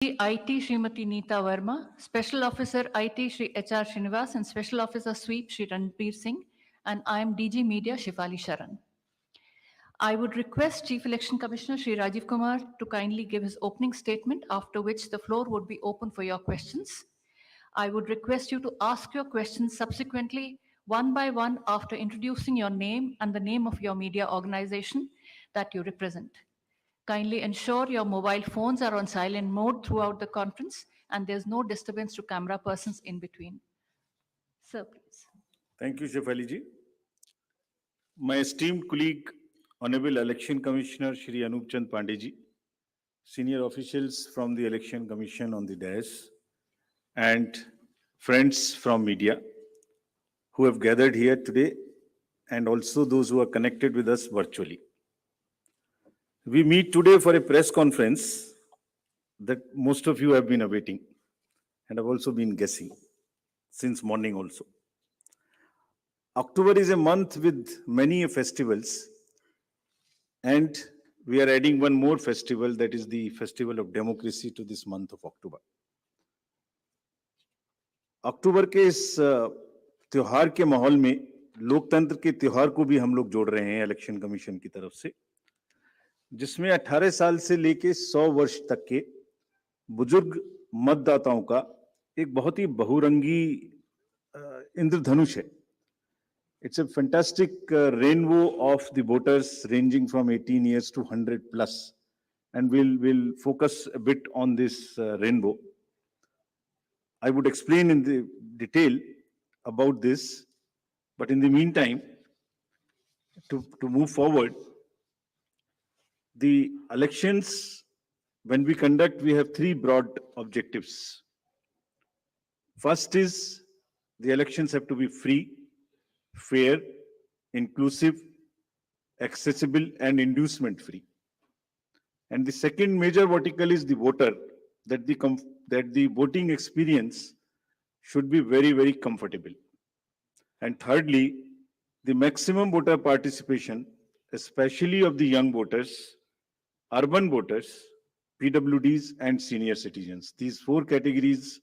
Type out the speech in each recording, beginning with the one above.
IT Srimati Neeta Verma, Special Officer IT Shri HR Srinivas, and Special Officer Sweep Shri Ranbir Singh, and I am DG Media Shifali Sharan. I would request Chief Election Commissioner Shri Rajiv Kumar to kindly give his opening statement, after which the floor would be open for your questions. I would request you to ask your questions subsequently, one by one, after introducing your name and the name of your media organization that you represent. Kindly ensure your mobile phones are on silent mode throughout the conference and there's no disturbance to camera persons in between. Sir, please. Thank you, Shefali ji. My esteemed colleague, Honorable Election Commissioner Shri Anup Chand Pandey ji, senior officials from the Election Commission on the dais, and friends from media who have gathered here today, and also those who are connected with us virtually. We meet today for a press conference that most of you have been awaiting and have also been guessing since morning also. October is a month with many festivals, and we are adding one more festival, that is the Festival of Democracy, to this month of October. अक्टूबर के इस त्योहार के माहौल में लोकतंत्र के त्योहार को भी हम लोग जोड़ रहे हैं इलेक्शन कमीशन की तरफ से, जिसमें 18 साल से लेके 100 वर्ष तक के बुजुर्ग मतदाताओं का एक बहुत ही बहुरंगी इंद्रधनुष है. It's a fantastic rainbow of the voters ranging from 18 years to 100 plus, and we'll focus a bit on this rainbow. I would explain in the detail about this, but in the meantime, to move forward, the elections, when we conduct, we have three broad objectives. First is the elections have to be free, fair, inclusive, accessible, and inducement free. And the second major vertical is the voter, that the voting experience should be very, very comfortable. And thirdly, the maximum voter participation, especially of the young voters, urban voters, PWDs, and senior citizens. These four categories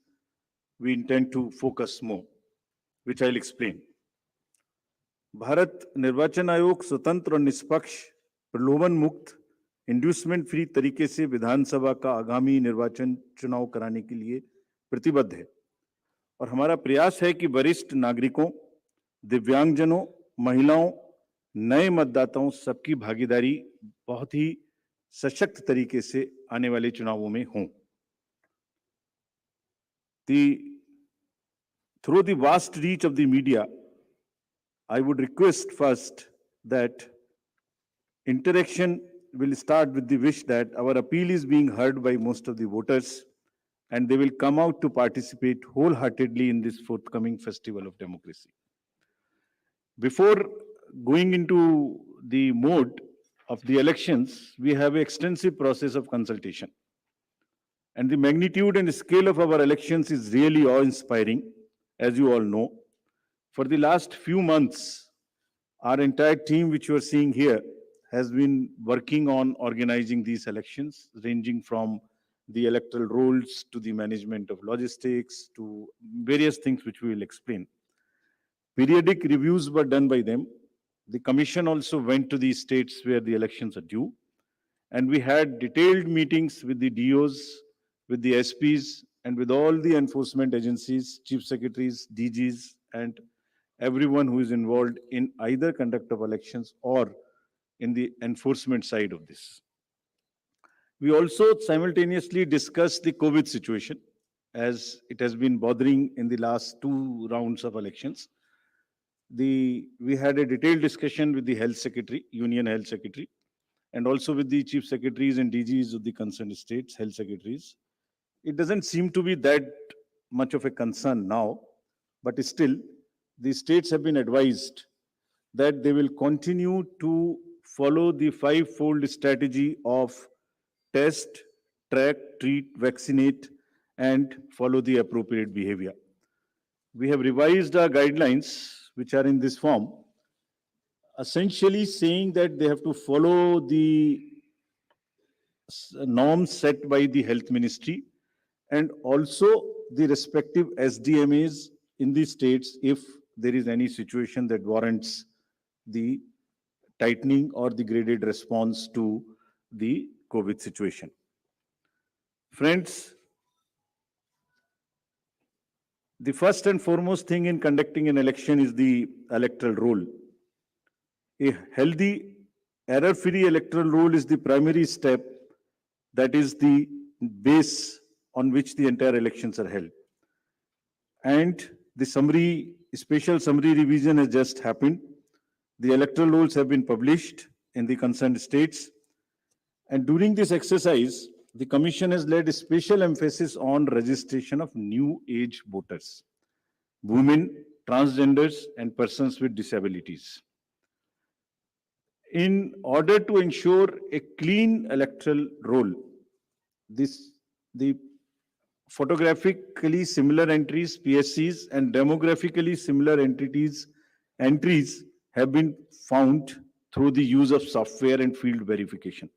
we intend to focus more, which I'll explain. Bharat निर्वाचन आयोग स्वतंत्र और निष्पक्ष, प्रलोभन मुक्त, inducement free तरीके से विधानसभा का आगामी निर्वाचन चुनाव कराने के लिए प्रतिबद्ध है, और हमारा प्रयास है कि वरिष्ठ नागरिकों, दिव्यांगजनों, महिलाओं, नए मतदाताओं सबकी भागीदारी बहुत ही सशक्त तरीके से आने वाले चुनावों में हो. Through the vast reach of the media, I would request first that interaction will start with the wish that our appeal is being heard by most of the voters, and they will come out to participate wholeheartedly in this forthcoming festival of democracy. Before going into the mode of the elections, we have an extensive process of consultation. And the magnitude and scale of our elections is really awe-inspiring, as you all know. For the last few months, our entire team, which you are seeing here, has been working on organizing these elections, ranging from the electoral rolls to the management of logistics to various things which we will explain. Periodic reviews were done by them. The commission also went to the states where the elections are due, and we had detailed meetings with the DOs, with the SPs, and with all the enforcement agencies, chief secretaries, DGs, and everyone who is involved in either conduct of elections or in the enforcement side of this. We also simultaneously discussed the COVID situation, as it has been bothering in the last two rounds of elections. We had a detailed discussion with the health secretary, union health secretary, and also with the chief secretaries and DGs of the concerned states, health secretaries. It doesn't seem to be that much of a concern now, but still, the states have been advised that they will continue to follow the five-fold strategy of test, track, treat, vaccinate, and follow the appropriate behavior. We have revised our guidelines, which are in this form, essentially saying that they have to follow the norms set by the health ministry and also the respective SDMAs in the states if there is any situation that warrants the tightening or the graded response to the COVID situation. Friends, the first and foremost thing in conducting an election is the electoral roll. A healthy, error-free electoral roll is the primary step, that is the base on which the entire elections are held. And the special summary revision has just happened. The electoral rolls have been published in the concerned states. And during this exercise, the Commission has laid a special emphasis on registration of new age voters, women, transgenders, and persons with disabilities. In order to ensure a clean electoral roll, the photographically similar entries, PSCs, and demographically similar entries have been found through the use of software and field verification.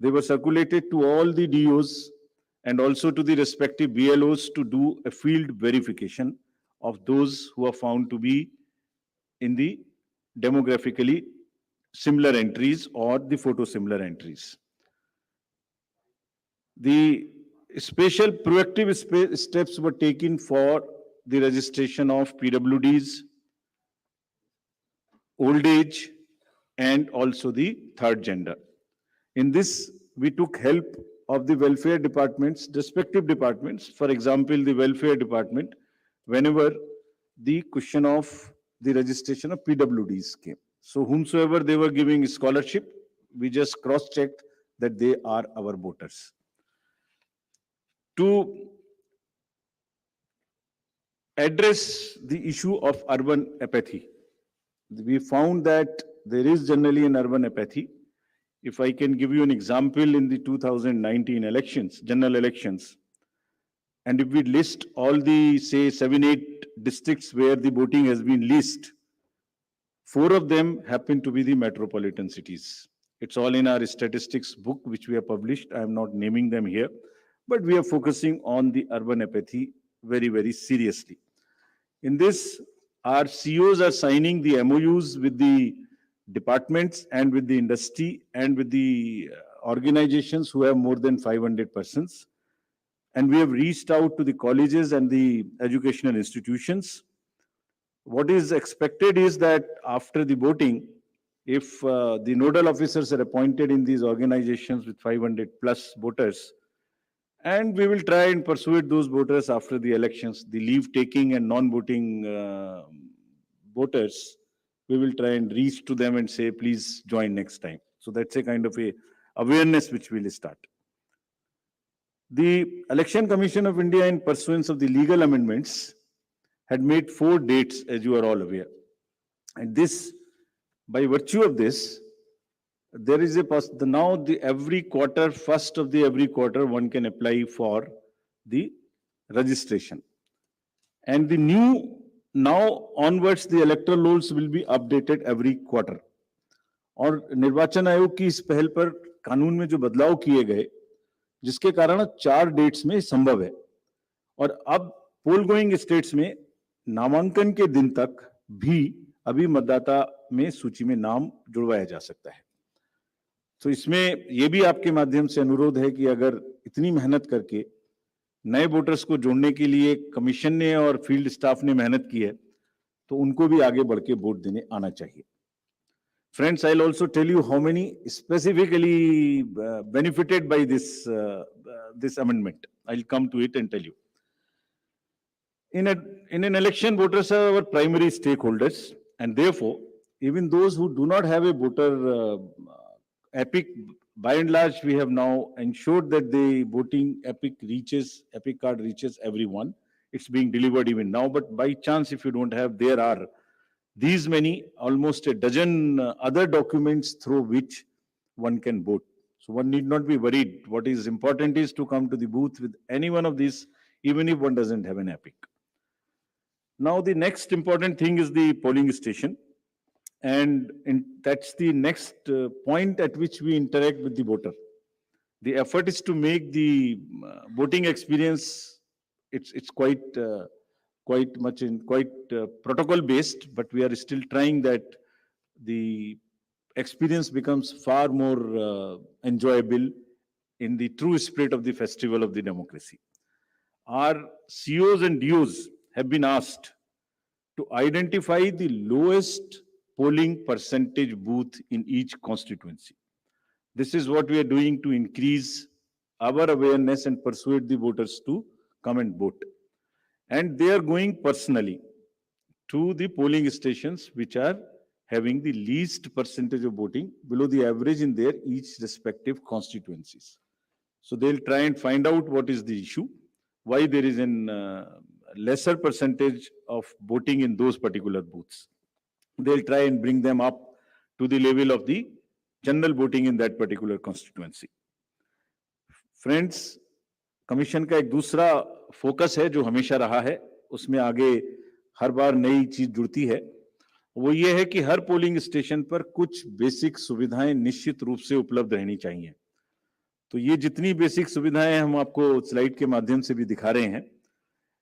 They were circulated to all the DOs and also to the respective BLOs to do a field verification of those who are found to be in the demographically similar entries or the photo similar entries. The special proactive steps were taken for the registration of PWDs, old age, and also the third gender. In this, we took help of the welfare departments, respective departments. For example, the welfare department, whenever the question of the registration of PWDs came. So whomsoever they were giving scholarship, we just cross-checked that they are our voters. To address the issue of urban apathy, we found that there is generally an urban apathy. If I can give you an example, in the 2019 elections, general elections, and if we list all the, say, 7-8 districts where the voting has been least, 4 of them happen to be the metropolitan cities. It's all in our statistics book, which we have published. I am not naming them here, but we are focusing on the urban apathy very, very seriously. In this, our CEOs are signing the MOUs with the departments and with the industry and with the organizations who have more than 500 persons. And we have reached out to the colleges and the educational institutions. What is expected is that after the voting, if the nodal officers are appointed in these organizations with 500 plus voters, and we will try and persuade those voters after the elections, the leave-taking and non-voting voters, we will try and reach to them and say, please join next time. So that's a kind of a awareness which we will start. The Election Commission of India, in pursuance of the legal amendments, had made 4 dates, as you are all aware. And this, by virtue of this, there is now every quarter, first of the every quarter, one can apply for the registration. And the new, now onwards, the electoral rolls will be updated every quarter. और निर्वाचन आयोग की इस पहल पर कानून में जो बदलाव किए गए, जिसके कारण 4 डेट्स में संभव है, और अब पोल गोइंग स्टेट्स में नामांकन के दिन तक भी अभी मतदाता में सूची में नाम जुड़वाया जा सकता है. तो इसमें यह भी आपके माध्यम से अनुरोध है कि अगर इतनी मेहनत करके नए वोटर्स को जोड़ने के लिए कमीशन ने और फील्ड स्टाफ ने मेहनत की है, तो उनको भी आगे बढ़ के वोट देने आना चाहिए. Friends, I'll also tell you how many specifically benefited by this amendment. I'll come to it and tell you. In an election, voters are our primary stakeholders, and therefore, even those who do not have a voter epic, by and large, we have now ensured that the voting epic card reaches everyone. It's being delivered even now, but by chance, if you don't have, there are these many, almost a dozen other documents through which one can vote. So one need not be worried. What is important is to come to the booth with any one of these, even if one doesn't have an epic. Now, the next important thing is the polling station. And that's the next point at which we interact with the voter. The effort is to make the voting experience, it's quite much in quite protocol based, but we are still trying that the experience becomes far more enjoyable in the true spirit of the festival of the democracy. Our COs and DOs have been asked to identify the lowest polling percentage booth in each constituency. This is what we are doing to increase our awareness and persuade the voters to come and vote. And they are going personally to the polling stations which are having the least percentage of voting below the average in their each respective constituencies. So they'll try and find out what is the issue, why there is an lesser percentage of voting in those particular booths. They'll try and bring them up to the level of the general voting in that particular constituency. Friends, commission का एक दूसरा focus है जो हमेशा रहा है, उसमें आगे हर बार नई चीज जुड़ती है, वो ये है कि हर पोलिंग स्टेशन पर कुछ बेसिक सुविधाएं निश्चित रूप से उपलब्ध रहनी चाहिए. तो ये जितनी बेसिक सुविधाएं हम आपको स्लाइड के माध्यम से भी दिखा रहे हैं.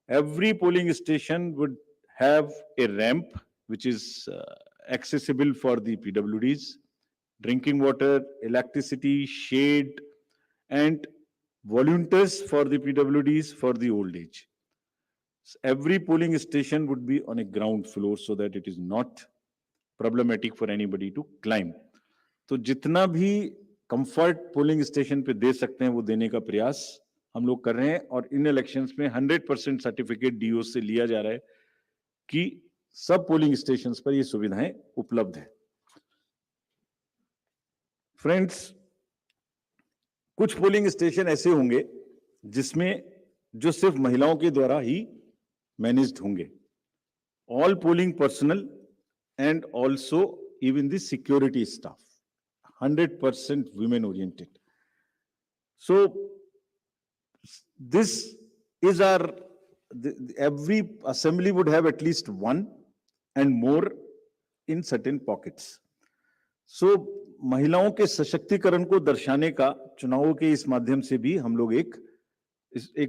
Every polling station would have a ramp which is accessible for the PWDs, drinking water, electricity, shade, and volunteers for the PWDs for the old age. So every polling station would be on a ground floor so that it is not problematic for anybody to climb. तो जितना भी comfort polling station पे दे सकते हैं वो देने का प्रयास हम लोग कर रहे हैं, और इन इलेक्शंस में 100% सर्टिफिकेट डीओ से लिया जा रहा है कि सब पोलिंग स्टेशंस पर ये सुविधाएं उपलब्ध है. फ्रेंड्स, कुछ पोलिंग स्टेशन ऐसे होंगे जिसमें जो सिर्फ महिलाओं के द्वारा ही मैनेज्ड होंगे. All polling personal and also even the security staff 100% women oriented. So this is our, every assembly would have at least one and more in certain pockets. So महिलाओं के सशक्तिकरण को दर्शाने का चुनावों के इस माध्यम से भी हम लोग एक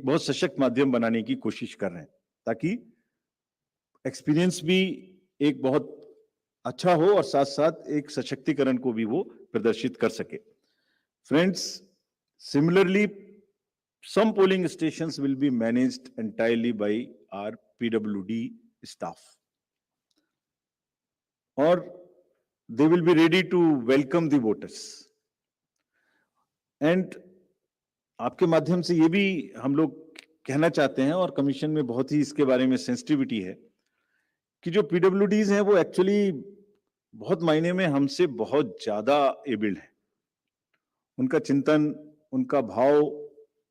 बहुत सशक्त माध्यम बनाने की कोशिश कर रहे हैं, ताकि एक्सपीरियंस भी एक बहुत अच्छा हो और साथ साथ एक सशक्तिकरण को भी वो प्रदर्शित कर सके. Friends, similarly some polling stations will be managed entirely by our PWD staff, or they will be ready to welcome the voters. And आपके माध्यम से ये भी हम लोग कहना चाहते हैं, और कमीशन में बहुत ही इसके बारे में सेंसिटिविटी है, कि जो PWDs हैं वो एक्चुअली बहुत मायने में हमसे बहुत ज्यादा एबल्ड है. उनका चिंतन, उनका भाव,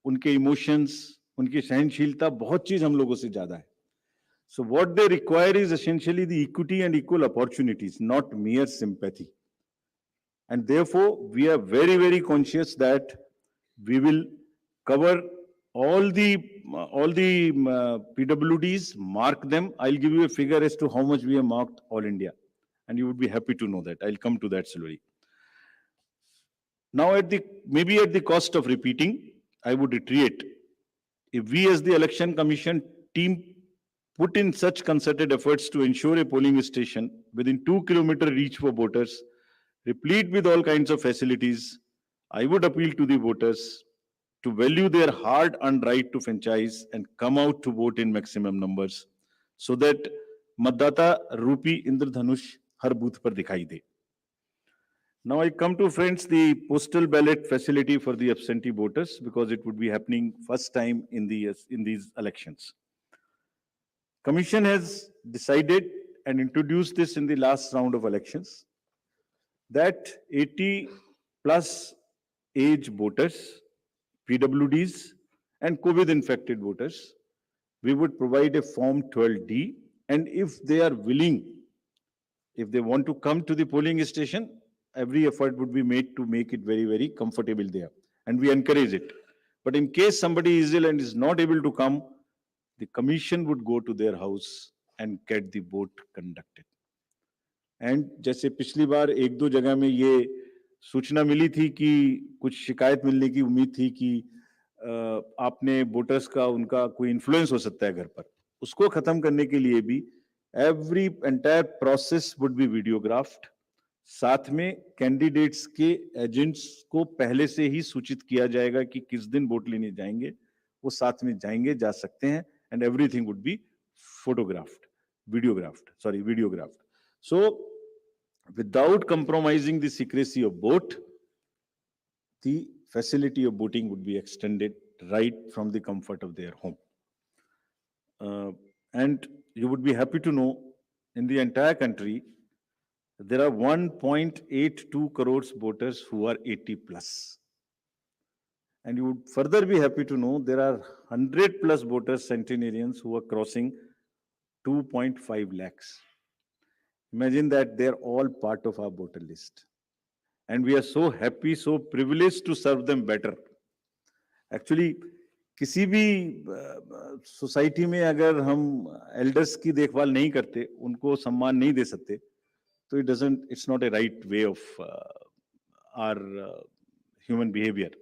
उनके इमोशंस, उनकी सहनशीलता बहुत चीज हम लोगों से ज्यादा है. So what they require is essentially the equity and equal opportunities, not mere sympathy. And therefore, we are very, very conscious that we will cover all the PWDs, mark them. I'll give you a figure as to how much we have marked all India, and you would be happy to know that. I'll come to that slowly. Now, maybe at the cost of repeating, I would reiterate, if we as the Election Commission team put in such concerted efforts to ensure a polling station within 2-kilometer reach for voters, replete with all kinds of facilities, I would appeal to the voters to value their hard-earned right to franchise and come out to vote in maximum numbers, so that Matdata Rupi Indradhanush har booth par dikhai de. Now I come to, friends, the postal ballot facility for the absentee voters, because it would be happening first time in these elections. Commission has decided and introduced this in the last round of elections, that 80 plus age voters, PWDs, and COVID infected voters, we would provide a form 12D, and if they are willing, if they want to come to the polling station, every effort would be made to make it very, very comfortable there, and we encourage it. But in case somebody is ill and is not able to come, the commission would go to their house and get the vote conducted. And जैसे पिछली बार एक दो जगह में ये सूचना मिली थी कि कुछ शिकायत मिलने की उम्मीद थी कि आपने वोटर्स का उनका कोई इन्फ्लुएंस हो सकता है घर पर, उसको खत्म करने के लिए भी every entire process would be videographed. साथ में कैंडिडेट्स के एजेंट्स को पहले से ही सूचित किया जाएगा कि किस दिन वोट लेने जाएंगे, वो साथ में जाएंगे, जा सकते हैं, and everything would be photographed, videographed. So, without compromising the secrecy of vote, the facility of voting would be extended right from the comfort of their home. And you would be happy to know, in the entire country, there are 1.82 crores voters who are 80 plus. And you would further be happy to know there are 100 plus voters, centenarians, who are crossing 2.5 lakhs. Imagine that they're all part of our voter list. And we are so happy, so privileged to serve them better. Actually, किसी भी society में अगर हम elders की देखभाल नहीं करते, उनको सम्मान नहीं दे सकते, तो it's not a right way of our human behaviour.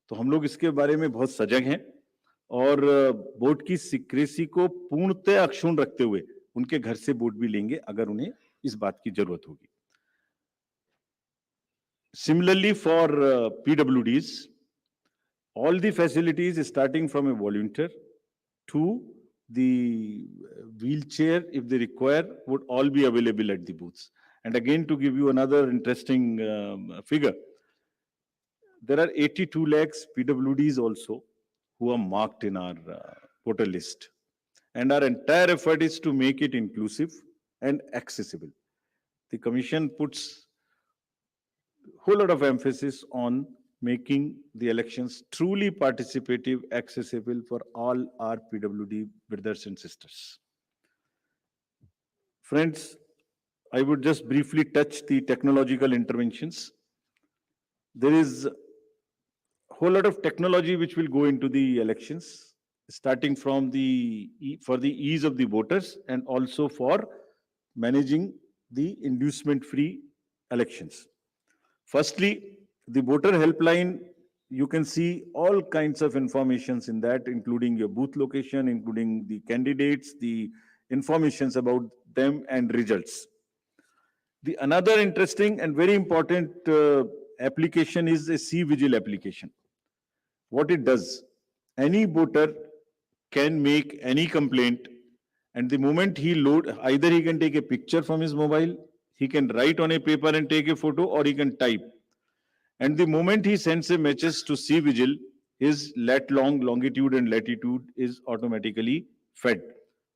तो हम लोग इसके बारे में बहुत सजग हैं और वोट की सीक्रेसी को पूर्णतः अक्षुण्ण रखते हुए उनके घर से वोट भी लेंगे अगर उन्हें इस बात की जरूरत होगी। Similarly, for PWDs, all the facilities starting from a volunteer to the wheelchair, if they require, would all be available at the booths. And again, to give you another interesting figure, there are 82 lakhs PWDs also who are marked in our voter list. And our entire effort is to make it inclusive and accessible. The Commission puts whole lot of emphasis on making the elections truly participative, accessible for all our PWD brothers and sisters. Friends, I would just briefly touch the technological interventions. There is a whole lot of technology which will go into the elections, starting from for the ease of the voters and also for managing the inducement-free elections. Firstly, the voter helpline, you can see all kinds of informations in that, including your booth location, including the candidates, the informations about them and results. The another interesting and very important application is a C-Vigil application. What it does, any voter can make any complaint, and the moment he either he can take a picture from his mobile, he can write on a paper and take a photo, or he can type. And the moment he sends a message to C-Vigil, his longitude and latitude is automatically fed.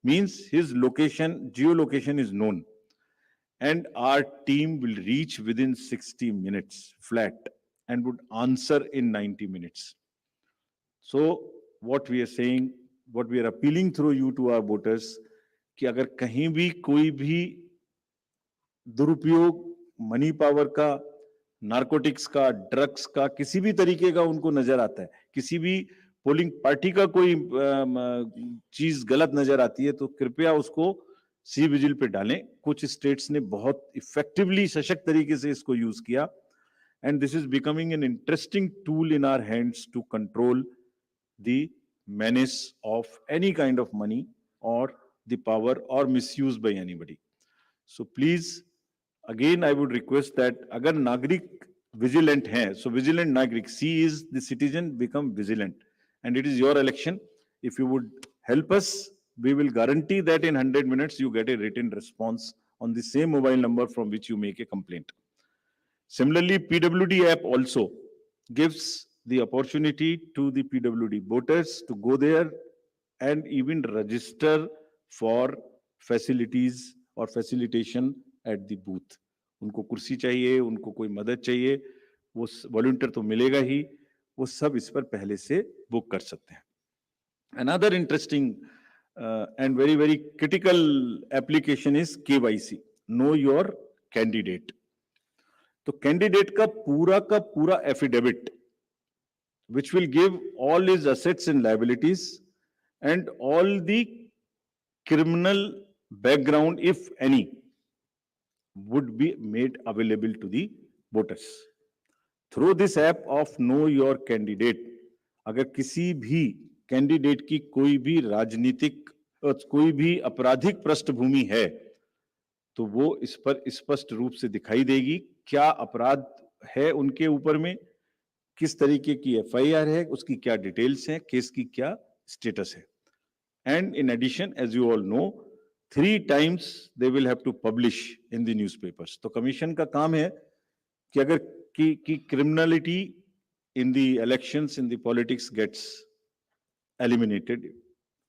Means his geolocation is known. And our team will reach within 60 minutes flat and would answer in 90 minutes. So what we are saying, what we are appealing through you to our voters, कि अगर कहीं भी कोई भी दुरुपयोग money power का, narcotics का, drugs का, किसी भी तरीके का उनको नजर आता है, किसी भी पोलिंग पार्टी का कोई चीज गलत नजर आती है, तो कृपया उसको सी विजिल पे डालें। कुछ स्टेट्स ने बहुत इफेक्टिवली, सशक्त तरीके से इसको यूज किया, and this is becoming an interesting tool in our hands to control the menace of any kind of money or the power or misuse by anybody. So please, again I would request that agar nagrik vigilant hai, so vigilant nagrik, C is the citizen, become vigilant, and it is your election. If you would help us, we will guarantee that in 100 minutes you get a written response on the same mobile number from which you make a complaint. Similarly, PWD app also gives the opportunity to the PWD voters to go there and even register for facilities or facilitation at the booth. उनको कुर्सी चाहिए, उनको कोई मदद चाहिए, वो volunteer तो मिलेगा ही, वो सब इस पर पहले से बुक कर सकते हैं. Another interesting and very, very critical application is KYC, know your candidate. तो कैंडिडेट का पूरा affidavit, which will give all his assets and liabilities and all the criminal background, if any, would be made available to the voters. Through this app of know your candidate, अगर किसी भी candidate की कोई भी राजनीतिक कोई भी आपराधिक पृष्ठभूमि है तो वो इस पर स्पष्ट रूप से दिखाई देगी, क्या अपराध है उनके ऊपर में, किस तरीके की एफआईआर है, उसकी क्या डिटेल्स हैं, केस की क्या स्टेटस है. And in addition, as you all know, 3 times they will have to publish in the newspapers. तो कमीशन का काम है कि अगर की criminality in the elections, in the politics gets eliminated,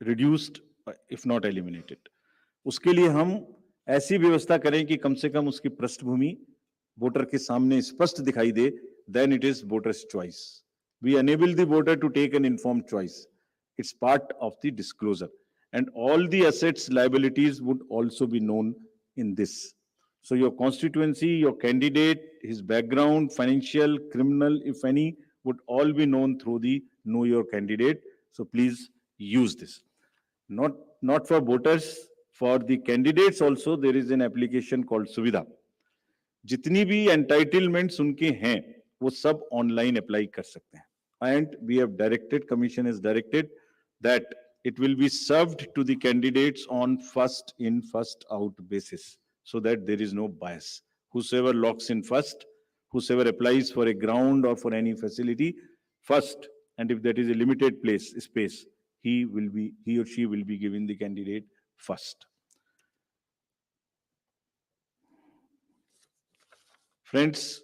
reduced, if not eliminated. उसके लिए हम ऐसी व्यवस्था करें कि कम से कम उसकी पृष्ठभूमि वोटर के सामने स्पष्ट दिखाई दे, then it is voter's choice. We enable the voter to take an informed choice. It's part of the disclosure. And all the assets, liabilities would also be known in this. So your constituency, your candidate, his background, financial, criminal, if any, would all be known through the Know Your Candidate. So please use this. Not for voters, for the candidates also, there is an application called Suvidha. जितनी भी entitlements उनके हैं वो सब online apply कर सकते हैं. And we have directed, commission has directed that it will be served to the candidates on first in, first out basis, so that there is no bias. Whosoever locks in first, whosoever applies for a ground or for any facility first, and if that is a limited space, he or she will be given the candidate first. Friends,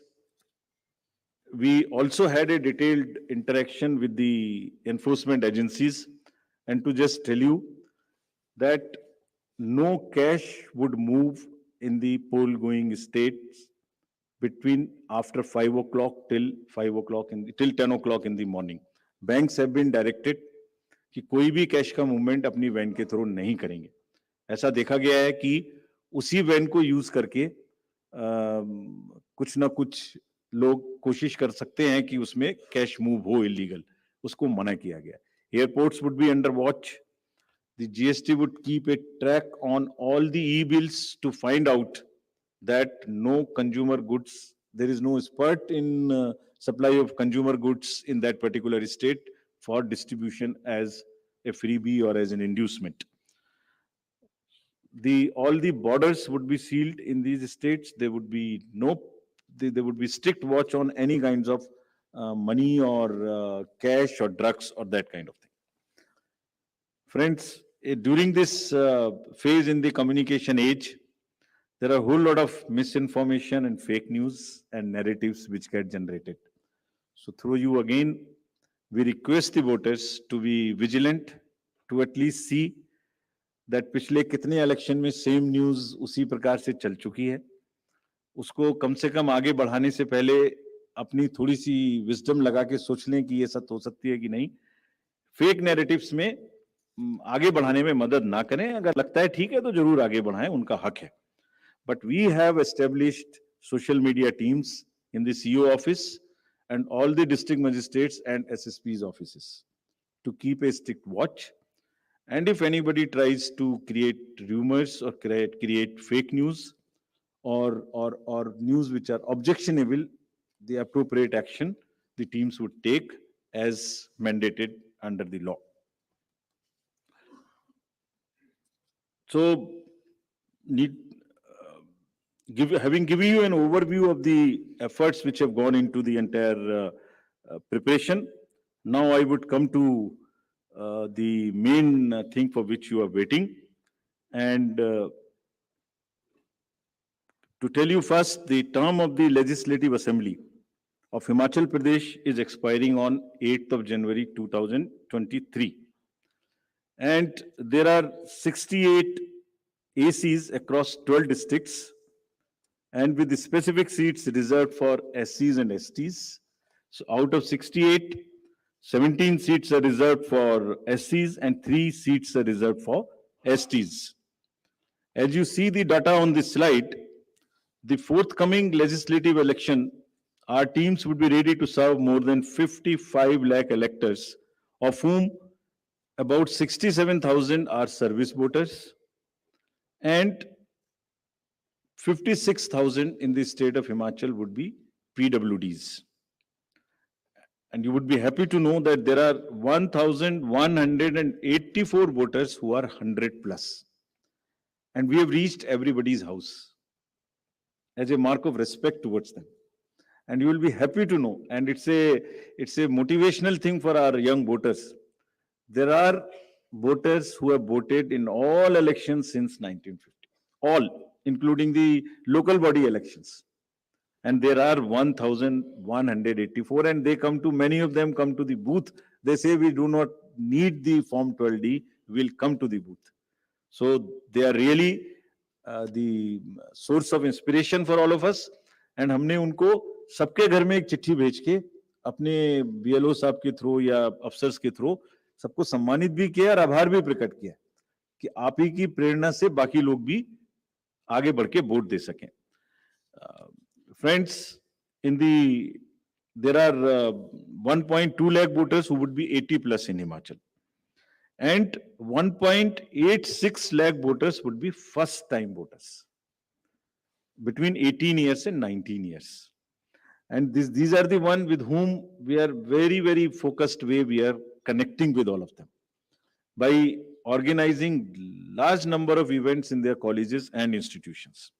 we also had a detailed interaction with the enforcement agencies, and to just tell you that no cash would move in the poll going states between after 5 o'clock till 10 o'clock in the morning. Banks have been directed कि कोई भी cash का movement अपनी van के through नहीं करेंगे. ऐसा देखा गया है कि उसी वैन को यूज करके कुछ ना कुछ लोग कोशिश कर सकते हैं कि उसमें कैश मूव हो इलीगल, उसको मना किया गया. Airports would be under watch. The GST would keep a track on all the e-bills to find out that no consumer goods, there is no spurt in supply of consumer goods in that particular state for distribution as a freebie or as an inducement. All the borders would be sealed in these states. There would be there would be strict watch on any kinds of money or cash or drugs or that kind of thing. Friends, during this phase in the communication age, there are a whole lot of misinformation and fake news and narratives which get generated. So through you again, we request the voters to be vigilant, to at least see that पिछले कितने election में same news उसी प्रकार से चल चुकी है, उसको कम से कम आगे बढ़ाने से पहले अपनी थोड़ी सी विजडम लगा के सोच लें कि ये सच हो सकती है कि नहीं. फेक नैरेटिव्स में आगे बढ़ाने में मदद ना करें. अगर लगता है ठीक है तो जरूर आगे बढ़ाएं, उनका हक है. But we have established social media teams in the CO office and all the district magistrates and SSP's offices to keep a strict watch. And if anybody tries to create rumors or create fake news or news which are objectionable, the appropriate action the teams would take as mandated under the law. So, having given you an overview of the efforts which have gone into the entire preparation, now I would come to the main thing for which you are waiting. And to tell you first, the term of the Legislative Assembly of Himachal Pradesh is expiring on 8th of January 2023. And there are 68 ACs across 12 districts, and with the specific seats reserved for SCs and STs. So out of 68, 17 seats are reserved for SCs and 3 seats are reserved for STs. As you see the data on this slide, the forthcoming legislative election, our teams would be ready to serve more than 55 lakh electors, of whom about 67,000 are service voters and 56,000 in the state of Himachal would be PWDs. And you would be happy to know that there are 1,184 voters who are 100 plus. And we have reached everybody's house as a mark of respect towards them. And you will be happy to know, and it's a motivational thing for our young voters. There are voters who have voted in all elections since 1950, all, including the local body elections. And there are 1,184, and they come to, many of them come to the booth. They say, we do not need the Form 12D, we'll come to the booth. So they are really the source of inspiration for all of us. And हमने उनको सबके घर में एक चिट्ठी भेज के अपने बीएलओ साहब के थ्रू या अफसर्स के थ्रू सबको सम्मानित भी किया और आभार भी प्रकट किया कि आप ही की प्रेरणा से बाकी लोग भी आगे बढ़ के वोट दे सकें. Friends, there are 1.2 lakh voters who would be 80 plus in Himachal. And 1.86 lakh voters would be first time voters between 18 years and 19 years. And these are the ones with whom we are very, very focused way we are connecting with all of them by organizing large number of events in their colleges and institutions.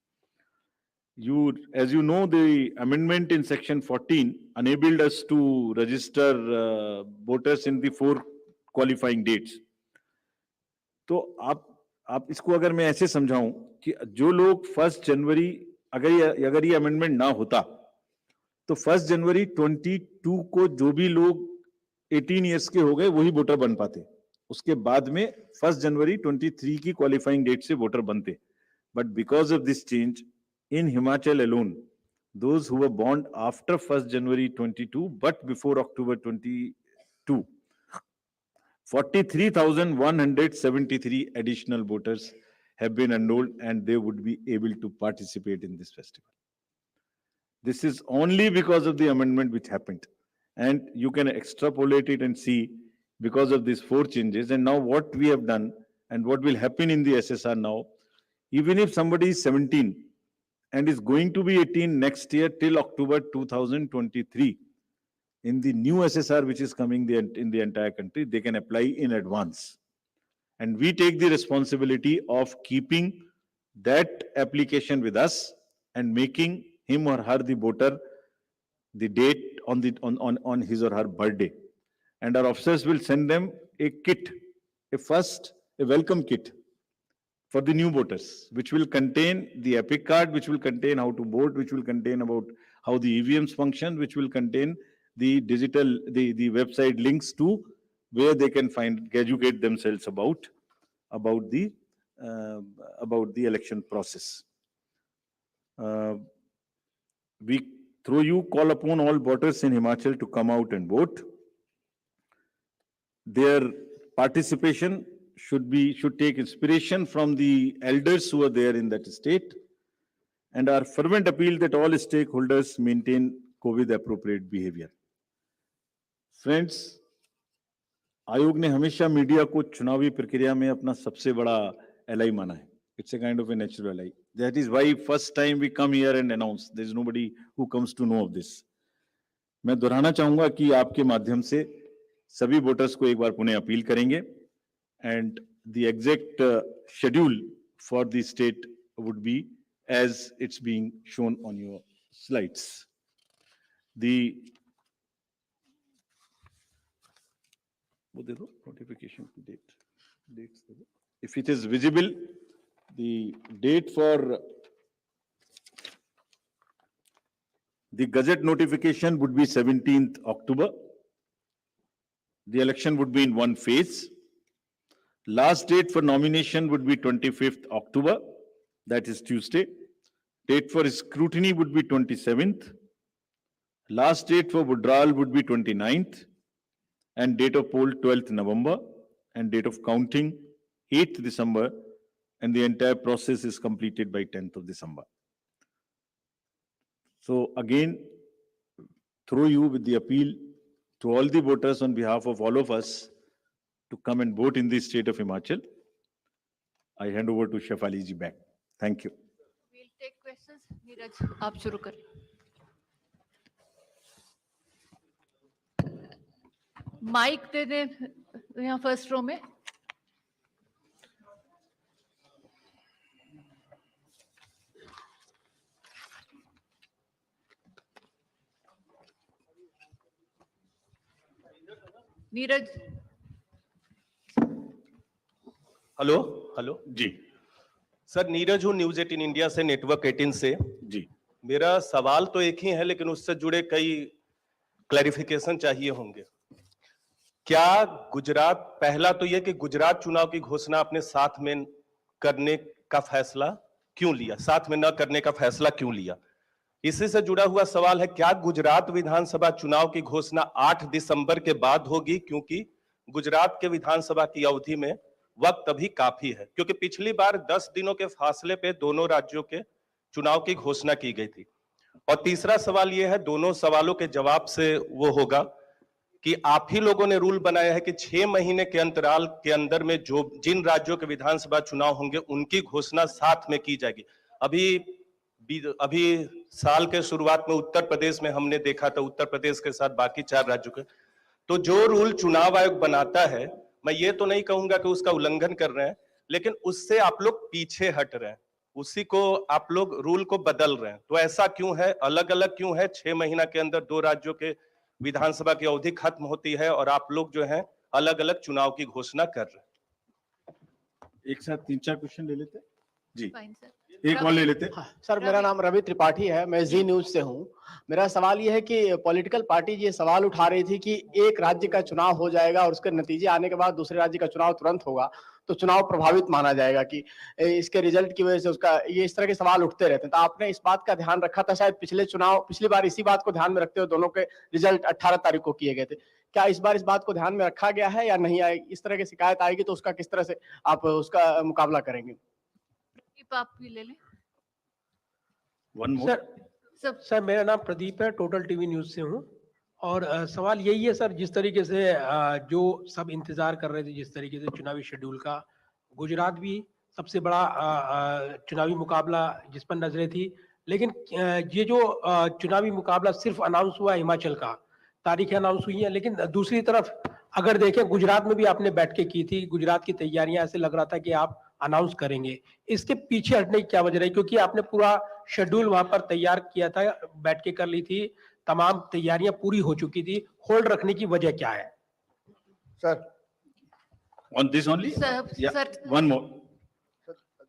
As you know, the amendment in section 14 enabled us to register voters in the 4 qualifying dates. तो आप इसको अगर मैं ऐसे समझाऊं कि जो लोग 1 जनवरी अगर ये अमेंडमेंट ना होता तो 1 जनवरी 22 को जो भी लोग 18 इयर्स के हो गए वही वोटर बन पाते. उसके बाद में 1 जनवरी 23 की क्वालिफाइंग डेट से वोटर बनते. But because of this change in Himachal alone, those who were born after 1st January 22 but before October 22, 43,173 additional voters have been enrolled and they would be able to participate in this festival. This is only because of the amendment which happened. And you can extrapolate it and see because of these 4 changes. And now what we have done and what will happen in the SSR now, even if somebody is 17, and is going to be 18 next year till October 2023. In the new SSR which is coming in the entire country, they can apply in advance. And we take the responsibility of keeping that application with us and making him or her the voter the date on his or her birthday. And our officers will send them a kit, a welcome kit for the new voters, which will contain the EPIC card, which will contain how to vote, which will contain about how the EVMs function, which will contain the digital, the website links to where they can educate themselves about the election process. We, through you, call upon all voters in Himachal to come out and vote. Their participation should take inspiration from the elders who are there in that state, and our fervent appeal that all stakeholders maintain COVID appropriate behavior. Friends, आयोग ने हमेशा media को चुनावी प्रक्रिया में अपना सबसे बड़ा ally माना है. It's a kind of a natural ally. That is why first time we come here and announce. There is nobody who comes to know of this. मैं दोहराना चाहूंगा कि आपके माध्यम से सभी वोटर्स को एक बार पुनः अपील करेंगे. And the exact schedule for the state would be as it's being shown on your slides. The notification dates. If it is visible, the date for the Gazette notification would be 17th October. The election would be in one phase. Last date for nomination would be 25th October, that is Tuesday. Date for scrutiny would be 27th. Last date for withdrawal would be 29th. And date of poll 12th November. And date of counting 8th December. And the entire process is completed by 10th of December. So again, through you with the appeal to all the voters on behalf of all of us, to come and vote in the state of Himachal. I hand over to Shefali ji back. Thank you. We'll take questions. Neeraj, आप शुरू करें. Mic दे दे यहाँ first row में। Neeraj. Hello hello जी sir, Neeraj हूँ news 18 India से, network 18 से। जी मेरा सवाल तो एक ही है, लेकिन उससे जुड़े कई क्लैरिफिकेशन चाहिए होंगे। क्या गुजरात, पहला तो यह कि गुजरात चुनाव की घोषणा अपने साथ में करने का फैसला क्यों लिया, साथ में न करने का फैसला क्यों लिया? इसी से जुड़ा हुआ सवाल है, क्या गुजरात विधानसभा चुनाव की घोषणा 8 दिसंबर के बाद होगी? क्योंकि गुजरात के विधानसभा की अवधि में वक्त अभी काफी है, क्योंकि पिछली बार 10 दिनों के फासले पे दोनों राज्यों के चुनाव की घोषणा की गई थी। और तीसरा सवाल यह है, दोनों सवालों के जवाब से वो होगा कि आप ही लोगों ने रूल बनाया है कि 6 महीने के अंतराल के अंदर में जो जिन राज्यों के विधानसभा चुनाव होंगे उनकी घोषणा साथ में की जाएगी। अभी साल के शुरुआत में उत्तर प्रदेश में हमने देखा था, उत्तर प्रदेश के साथ बाकी 4 राज्यों के। तो जो रूल चुनाव आयोग बनाता है, मैं ये तो नहीं कहूंगा कि उसका उल्लंघन कर रहे हैं, लेकिन उससे आप लोग पीछे हट रहे हैं, उसी को आप लोग रूल को बदल रहे हैं। तो ऐसा क्यों है, अलग अलग क्यों है? 6 महीना के अंदर 2 राज्यों के विधानसभा की अवधि खत्म होती है और आप लोग जो है अलग अलग चुनाव की घोषणा कर रहे हैं। एक साथ 3-4 क्वेश्चन ले लेते हैं। जी फाइन सर। एक और ले लेते हैं। हाँ, सर मेरा नाम रवि त्रिपाठी है, मैं जी न्यूज से हूँ। मेरा सवाल ये है कि पॉलिटिकल पार्टी ये सवाल उठा रही थी कि एक राज्य का चुनाव हो जाएगा और उसके नतीजे आने के बाद दूसरे राज्य का चुनाव तुरंत होगा, तो चुनाव प्रभावित माना जाएगा कि इसके रिजल्ट की वजह से उसका, ये इस तरह के सवाल उठते रहते हैं। तो आपने इस बात का ध्यान रखा था शायद पिछली बार इसी बात को ध्यान में रखते हुए दोनों के रिजल्ट 18 तारीख को किए गए थे। क्या इस बार इस बात को ध्यान में रखा गया है या नहीं? आएगी इस तरह की शिकायत आएगी तो उसका किस तरह से आप उसका मुकाबला करेंगे? आप भी ले लें। One more. सर मेरा नाम प्रदीप है, टोटल टीवी न्यूज से हूँ। और सवाल यही है सर, जिस तरीके से जो सब इंतजार कर रहे थे, जिस तरीके से चुनावी शेड्यूल का, गुजरात भी सबसे बड़ा चुनावी मुकाबला जिस पर नजरें थी, लेकिन ये जो चुनावी मुकाबला सिर्फ अनाउंस हुआ हिमाचल का, तारीखें अनाउंस हुई हैं, लेकिन दूसरी तरफ अगर देखें गुजरात में भी आपने बैठकें की थी, गुजरात की तैयारियां, ऐसे लग रहा था कि आप अनाउंस करेंगे। इसके पीछे हटने की क्या वजह रही? क्योंकि आपने पूरा शेड्यूल वहां पर तैयार किया था, बैठकें कर ली थी, तमाम तैयारियां पूरी हो चुकी थी, होल्ड रखने की वजह क्या है? Sir, On this only? Sir, Yeah, sir. one more.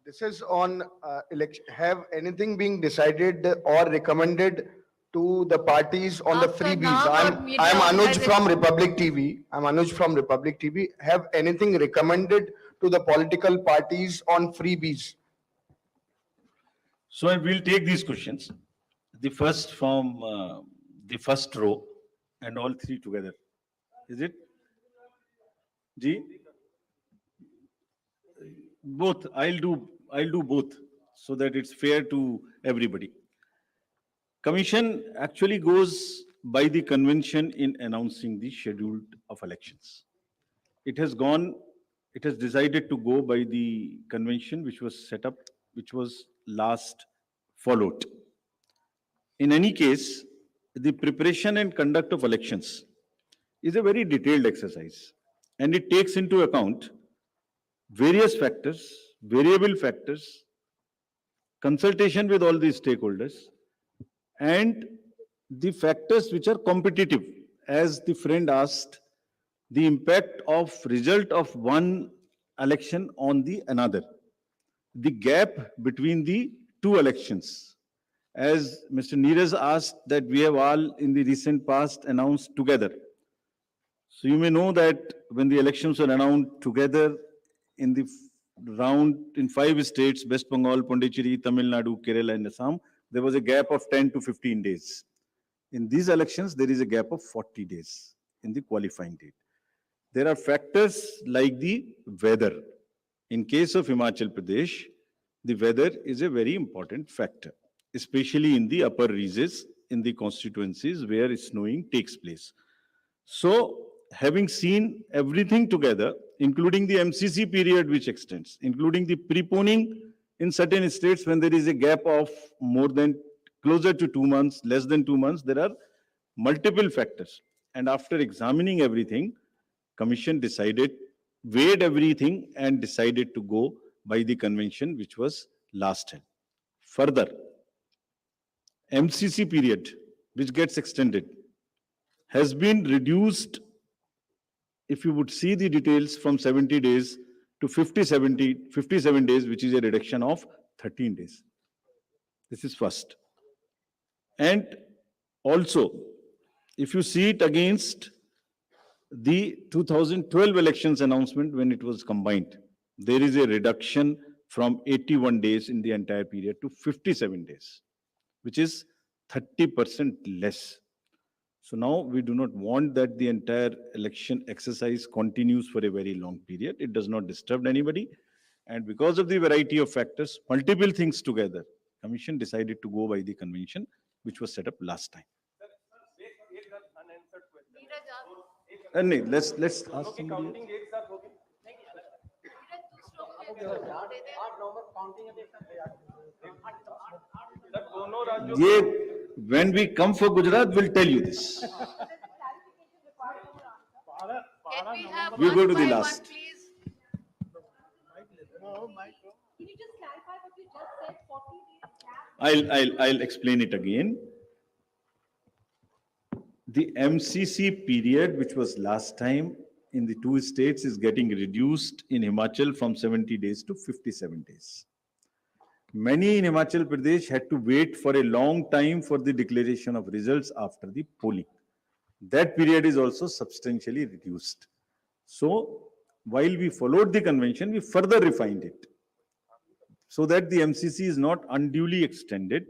this is on election. Have anything being decided or recommended to the parties on the Aapka freebies? naam aur media I'm Anuj organization- from Republic TV. I'm Anuj from Republic TV. Have anything recommended to the political parties on freebies? So I will take these questions. The first from the first row and all three together. Is it? Ji? Both. I'll do both so that it's fair to everybody. Commission actually goes by the convention in announcing the schedule of elections. It has decided to go by the convention which was set up, which was last followed. In any case, the preparation and conduct of elections is a very detailed exercise, and it takes into account various factors, variable factors, consultation with all the stakeholders, and the factors which are competitive. As the friend asked, the impact of result of one election on the another, the gap between the two elections. As Mr. Neeraj asked, that we have all in the recent past announced together. So you may know that when the elections were announced together in the round in 5 states, West Bengal, Pondicherry, Tamil Nadu, Kerala and Assam, there was a gap of 10 to 15 days. In these elections, there is a gap of 40 days in the qualifying date. There are factors like the weather. In case of Himachal Pradesh, the weather is a very important factor, especially in the upper reaches, in the constituencies where snowing takes place. So, having seen everything together, including the MCC period which extends, including the preponing in certain states when there is a gap of more than closer to 2 months, less than 2 months, there are multiple factors. And after examining everything, Commission decided, weighed everything and decided to go by the convention which was last held. Further, MCC period, which gets extended, has been reduced, if you would see the details, from 70 days to 57 days, which is a reduction of 13 days. This is first. And also, if you see it against the 2012 elections announcement when it was combined, there is a reduction from 81 days in the entire period to 57 days, which is 30% less. So now we do not want that the entire election exercise continues for a very long period. It does not disturb anybody. And because of the variety of factors, multiple things together, Commission decided to go by the convention which was set up last time. And let's ask somebody else. When we come for Gujarat, we'll tell you this. Can we have We one go to the by one, last. please? Can you just clarify what you just said, 40 days gap? I'll explain it again. The MCC period, which was last time in the two states, is getting reduced in Himachal from 70 days to 57 days. Many in Himachal Pradesh had to wait for a long time for the declaration of results after the polling. That period is also substantially reduced. So, while we followed the convention, we further refined it so that the MCC is not unduly extended.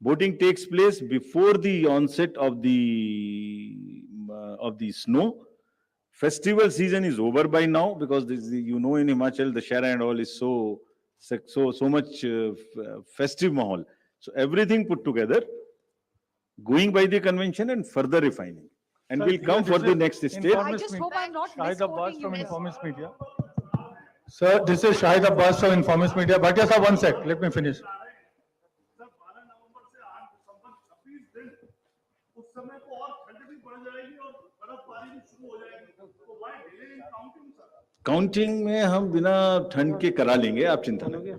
Voting takes place before the onset of the snow. Festival season is over by now because this, you know, in Himachal the Shara and all is so much festive mahal. So everything put together, going by the convention and further refining. And Sir, we'll come for the next stage. I just hope I'm not Shahid Abbas misquoting from you. Informist Media. Sir, this is Shahid Abbas from Informist Media. But yes, sir, one sec. Let me finish. Counting में हम बिना ठंड के करा लेंगे, आप चिंता न करें।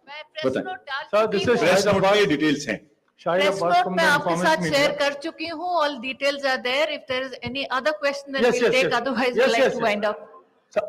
मैं प्रेस बताएं। नोट डाल Sir, चुकी this हूँ। is प्रेस Shahid नोट में Abbas. ये डिटेल्स हैं। Shahid press Abbas note from मैं the आपके Informist साथ शेयर Media. कर चुकी हूँ। All details are there. If there is any other question, then Yes, we'll yes, take. yes. Otherwise, Yes, we'll like yes, to yes. wind up. Sir,